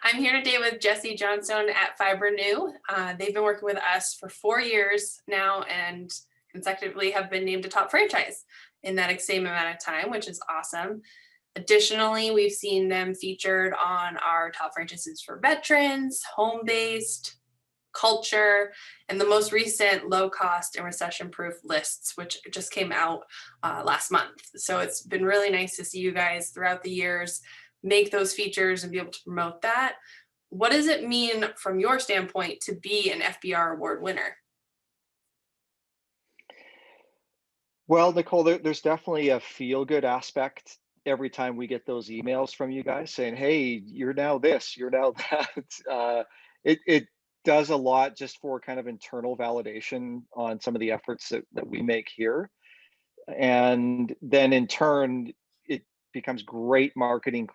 I'm here today with Jesse Johnstone at Fibrenew. They've been working with us for 4 years now and consecutively have been named a top franchise in that same amount of time, which is awesome. Additionally, we've seen them featured on our top franchises for veterans, home-based, culture, and the most recent low-cost and recession-proof lists, which just came out last month. So it's been really nice to see you guys throughout the years make those features and be able to promote that. What does it mean from your standpoint to be an FBR award winner? Well, Nicole, there's definitely a feel-good aspect every time we get those emails from you guys saying, "Hey, you're now this, you're now that." It does a lot just for kind of internal validation on some of the efforts that we make here, and then in turn, it becomes great marketing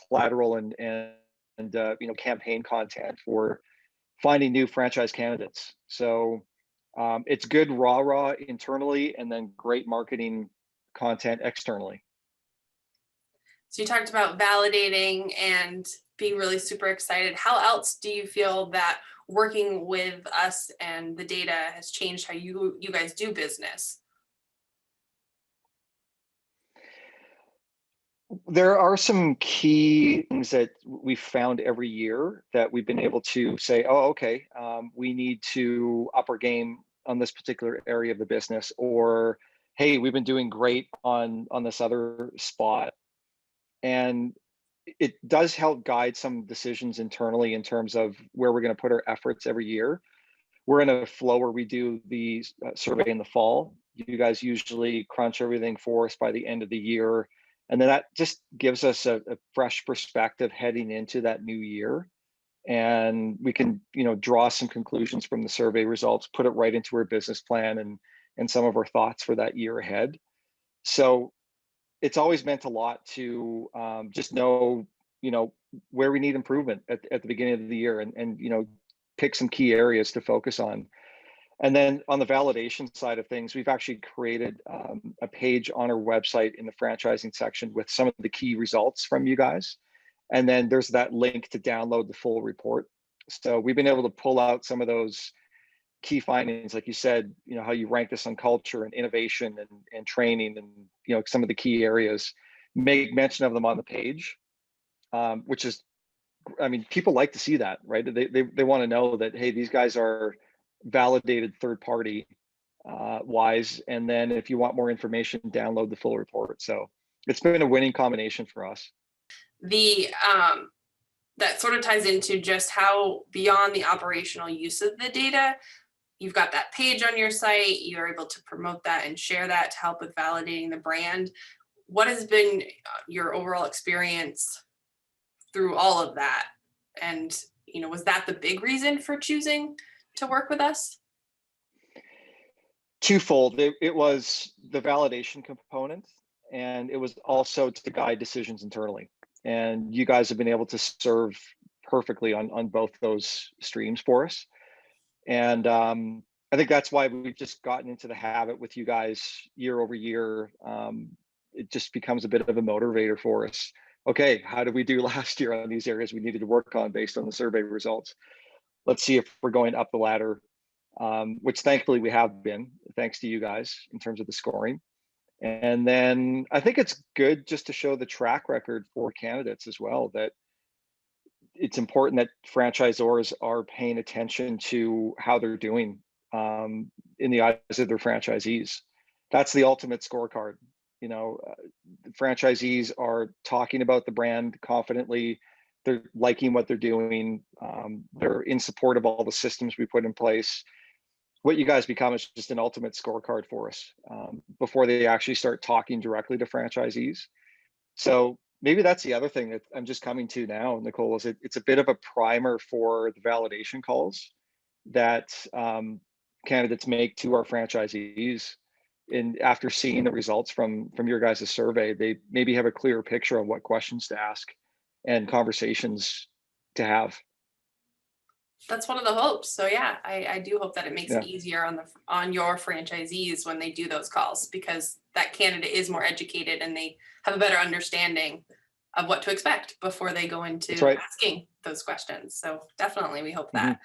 collateral and campaign content for finding new franchise candidates. So it's good raw internally, and then great marketing content externally. So you talked about validating and being really super excited. How else do you feel that working with us and the data has changed how you guys do business? There are some key things that we found every year that we've been able to say, oh, okay, we need to up our game on this particular area of the business, or hey, we've been doing great on this other spot. And it does help guide some decisions internally in terms of where we're going to put our efforts every year. We're in a flow where we do the survey in the fall. You guys usually crunch everything for us by the end of the year. And then that just gives us a fresh perspective heading into that new year. And we can, draw some conclusions from the survey results, put it right into our business plan and some of our thoughts for that year ahead. So it's always meant a lot to just know, where we need improvement at the beginning of the year and pick some key areas to focus on. And then on the validation side of things, we've actually created a page on our website in the franchising section with some of the key results from you guys. And then there's that link to download the full report. So we've been able to pull out some of those key findings, like you said, how you rank this on culture and innovation and training and, some of the key areas, make mention of them on the page, which is, people like to see that, right? They want to know that, hey, these guys are validated third party wise. And then if you want more information, download the full report. So it's been a winning combination for us. The that sort of ties into just how beyond the operational use of the data, you've got that page on your site, you're able to promote that and share that to help with validating the brand. What has been your overall experience through all of that? And, was that the big reason for choosing to work with us? Twofold. It was the validation component, and it was also to guide decisions internally. And you guys have been able to serve perfectly on both those streams for us. And I think that's why we've just gotten into the habit with you guys year over year. It just becomes a bit of a motivator for us. Okay, how did we do last year on these areas we needed to work on based on the survey results? Let's see if we're going up the ladder, which thankfully we have been, thanks to you guys in terms of the scoring. And then I think it's good just to show the track record for candidates as well, that it's important that franchisors are paying attention to how they're doing in the eyes of their franchisees. That's the ultimate scorecard. Franchisees are talking about the brand confidently. They're liking what they're doing. They're in support of all the systems we put in place. What you guys become is just an ultimate scorecard for us before they actually start talking directly to franchisees. So maybe that's the other thing that I'm just coming to now, Nicole, is it's a bit of a primer for the validation calls that candidates make to our franchisees. And after seeing the results from your guys' survey, they maybe have a clearer picture of what questions to ask and conversations to have. That's one of the hopes. So yeah, I do hope that it makes it easier on your franchisees when they do those calls, because that candidate is more educated and they have a better understanding of what to expect before they go That's into right. asking those questions. So definitely we hope Mhm. that.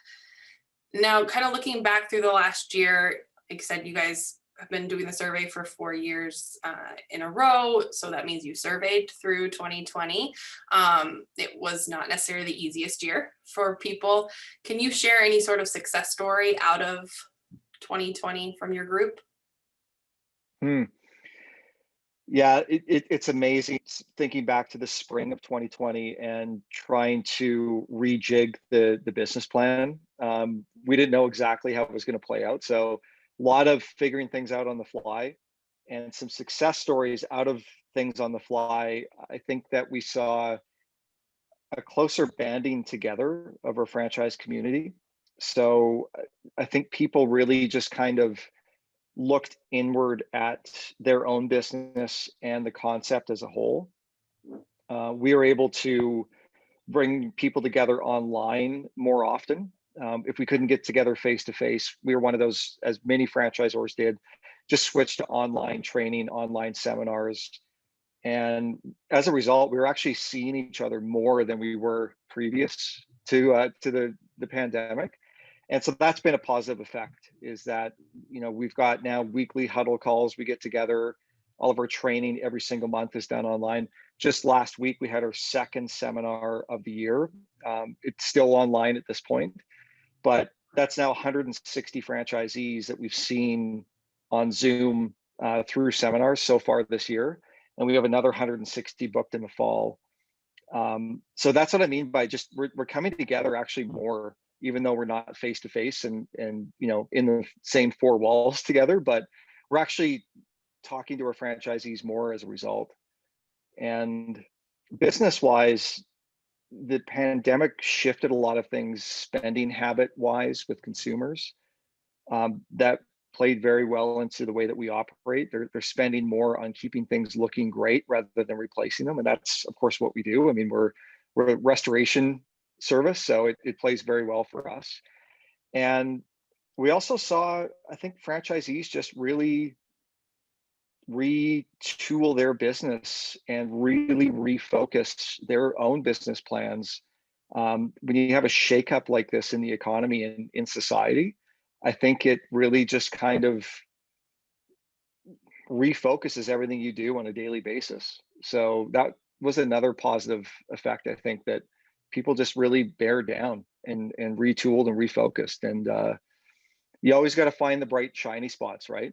Now, kind of looking back through the last year, like I said, you guys have been doing the survey for 4 years in a row. So that means you surveyed through 2020. It was not necessarily the easiest year for people. Can you share any sort of success story out of 2020 from your group? Hmm. Yeah, it's amazing thinking back to the spring of 2020 and trying to rejig the business plan. We didn't know exactly how it was going to play out, so a lot of figuring things out on the fly, and some success stories out of things on the fly. I think that we saw a closer banding together of our franchise community. So I think people really just kind of looked inward at their own business and the concept as a whole. We were able to bring people together online more often. If we couldn't get together face to face, we were one of those, as many franchisors did, just switched to online training, online seminars. And as a result, we were actually seeing each other more than we were previous to the pandemic. And so that's been a positive effect, is that, we've got now weekly huddle calls. We get together. All of our training every single month is done online. Just last week, we had our second seminar of the year. It's still online at this point, but that's now 160 franchisees that we've seen on Zoom through seminars so far this year. And we have another 160 booked in the fall. So that's what I mean by just we're coming together actually more, even though we're not face to face and in the same four walls together, but we're actually talking to our franchisees more as a result. And business wise, the pandemic shifted a lot of things spending habit wise with consumers. That played very well into the way that we operate. They're spending more on keeping things looking great rather than replacing them, and that's of course what we do. I mean, we're a restoration service, so it plays very well for us. And we also saw, I think, franchisees just really retool their business and really refocus their own business plans. When you have a shakeup like this in the economy and in society, I think it really just kind of refocuses everything you do on a daily basis. So that was another positive effect, I think, that people just really bear down and retooled and refocused. And you always got to find the bright, shiny spots, right?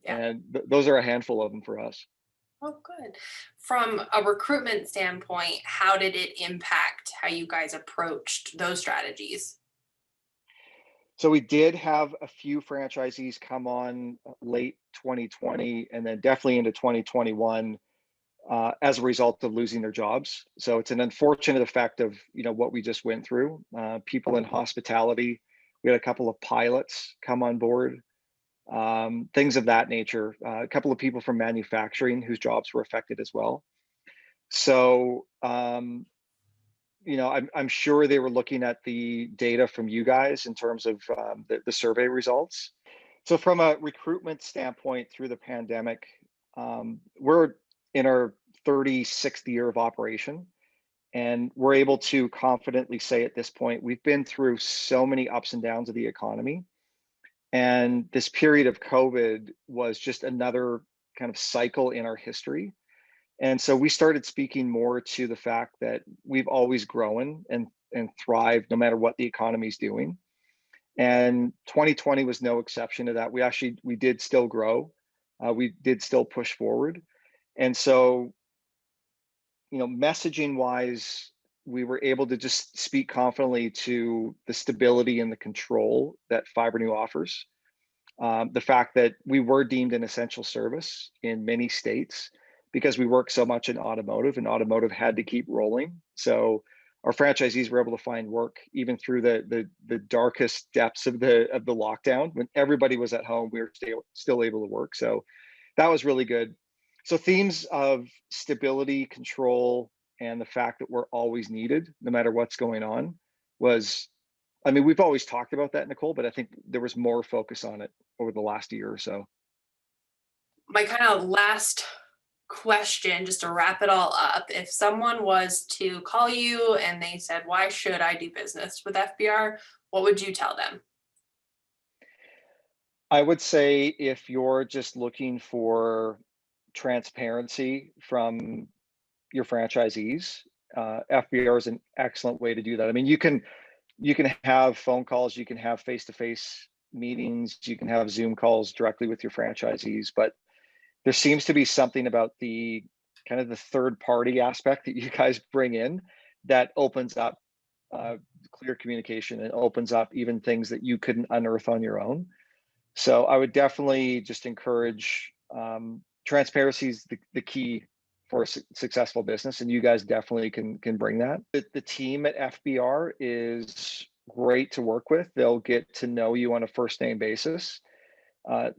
Yeah. And those are a handful of them for us. Oh, good. From a recruitment standpoint, how did it impact how you guys approached those strategies? So we did have a few franchisees come on late 2020 and then definitely into 2021 as a result of losing their jobs. So it's an unfortunate effect of what we just went through. People in hospitality, we had a couple of pilots come on board, things of that nature. A couple of people from manufacturing whose jobs were affected as well. So I'm sure they were looking at the data from you guys in terms of the survey results. So from a recruitment standpoint through the pandemic, we're in our 36th year of operation, and we're able to confidently say at this point, we've been through so many ups and downs of the economy. And this period of COVID was just another kind of cycle in our history. And so we started speaking more to the fact that we've always grown and thrived no matter what the economy is doing. And 2020 was no exception to that. We did still grow. We did still push forward. And so, messaging wise, we were able to just speak confidently to the stability and the control that Fibrenew offers. The fact that we were deemed an essential service in many states because we work so much in automotive, and automotive had to keep rolling. So our franchisees were able to find work even through the darkest depths of the lockdown. When everybody was at home, we were still able to work. So that was really good. So themes of stability, control, and the fact that we're always needed no matter what's going on was, I mean, we've always talked about that, Nicole, but I think there was more focus on it over the last year or so. My kind of last question, just to wrap it all up, if someone was to call you and they said, why should I do business with FBR? What would you tell them? I would say if you're just looking for transparency from your franchisees, FBR is an excellent way to do that. I mean, you can have phone calls, you can have face-to-face meetings, you can have Zoom calls directly with your franchisees, but there seems to be something about the kind of the third party aspect that you guys bring in that opens up clear communication and opens up even things that you couldn't unearth on your own. So I would definitely just encourage transparency is the key for a successful business, and you guys definitely can bring that. The team at FBR is great to work with. They'll get to know you on a first name basis.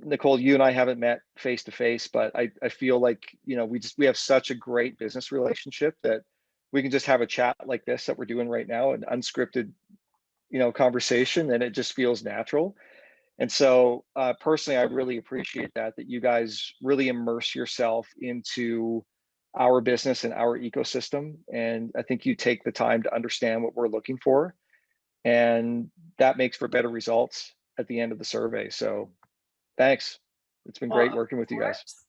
Nicole, you and I haven't met face to face, but I feel like, you know, we have such a great business relationship that we can just have a chat like this that we're doing right now, an unscripted, you know, conversation, and it just feels natural. And so personally, I really appreciate that you guys really immerse yourself into our business and our ecosystem. And I think you take the time to understand what we're looking for. And that makes for better results at the end of the survey. So thanks. It's been Well, great of working with you guys. course.